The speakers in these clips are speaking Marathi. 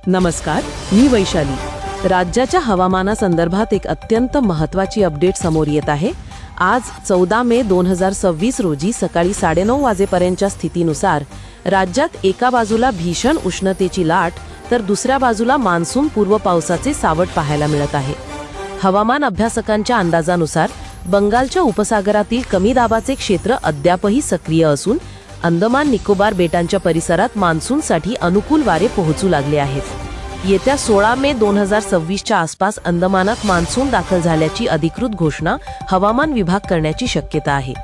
नमस्कार, मी वैशाली। राज्याच्या हवामानासंदर्भात एक अत्यंत महत्त्वाची अपडेट समोर येत आहे। आज 14 मे 2026 रोजी सकाळी 9:30 वाजेपर्यंतच्या स्थितीनुसार राज्यात एका बाजूला भीषण उष्णतेची लाट तर दुसऱ्या बाजूला मान्सून पूर्व पावसाचे सावट पाहायला मिळत आहे। हवामान अभ्यासकांच्या अंदाजानुसार बंगालच्या उपसागरातील कमी दाबाचे क्षेत्र अद्यापही सक्रिय असून अंदमान निकोबार बेटांच्या परिसरात मान्सूनसाठी अनुकूल वारे पोहोचू लागले आहेत। येत्या 16 मे 2026च्या आसपास अंदमानात मान्सून दाखल झाल्याची अधिकृत घोषणा हवामान विभाग करण्याची शक्यता आहे।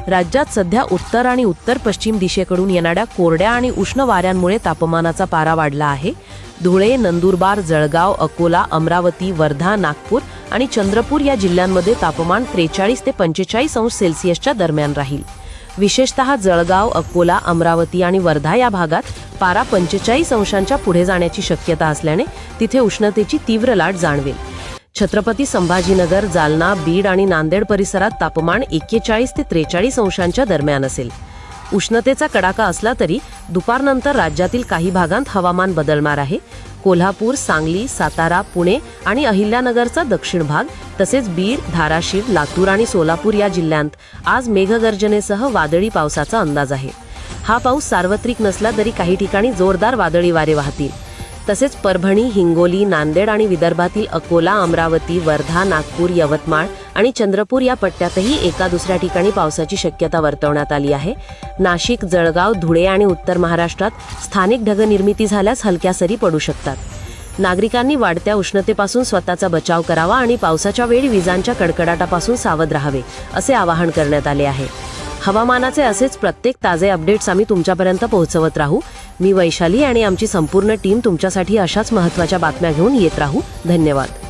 राज्यात सध्या उत्तर आणि उत्तर पश्चिम दिशेकडून येणाऱ्या कोरड्या आणि उष्ण वाऱ्यांमुळे तापमानाचा पारा वाढला आहे। धुळे, नंदुरबार, जळगाव, अकोला, अमरावती, वर्धा, नागपूर आणि चंद्रपूर या जिल्ह्यांमध्ये तापमान 43 ते 45 अंश सेल्सिअसच्या दरम्यान राहील। विशेषतः जळगाव, अकोला, अमरावती आणि वर्धा या भागात पारा 45 अंशांच्या पुढे जाण्याची शक्यता असल्याने तिथे उष्णतेची तीव्र लाट जाणवेल। छत्रपती संभाजीनगर, जालना, बीड आणि नांदेड परिसरात तापमान 41 ते 43 अंशांच्या दरम्यान असेल। उष्णतेचा कडाका असला तरी दुपारनंतर राज्यातील काही भागांत हवामान बदलणार आहे। कोल्हापूर, सांगली, सातारा, पुणे आणि अहिल्यानगरचा दक्षिण भाग तसेच बीड, धाराशिव, लातूर आणि सोलापूर या जिल्ह्यांत आज मेघगर्जनेसह वादळी पावसाचा अंदाज आहे। हा पाऊस सार्वत्रिक नसला तरी काही ठिकाणी जोरदार वादळी वारे वाहतील। तसेच परभणी, हिंगोली, नांदेड आणि विदर्भातील अकोला, अमरावती, वर्धा, नागपूर, यवतमाळ आणि चंद्रपूर या पट्ट्यातही एका दुसऱ्या ठिकाणी पावसाची शक्यता वर्तवण्यात आली आहे। नाशिक, जळगाव, धुळे आणि उत्तर महाराष्ट्रात स्थानिक ढगनिर्मिती झाल्यास हलक्या सरी पडू शकतात। नागरिकांनी वाढत्या उष्णतेपासून स्वतःचा बचाव करावा आणि पावसाच्या वेळी विजांच्या कडकडाटापासून सावध राहावे असे आवाहन करण्यात आले आहे। हवामानाचे असेच प्रत्येक ताजे अपडेट्स आम्ही तुमच्यापर्यंत पोहोचवत राहू। मी वैशाली आणि आमची संपूर्ण टीम तुमच्यासाठी अशाच महत्त्वाच्या बातम्या घेऊन येत राहू। धन्यवाद।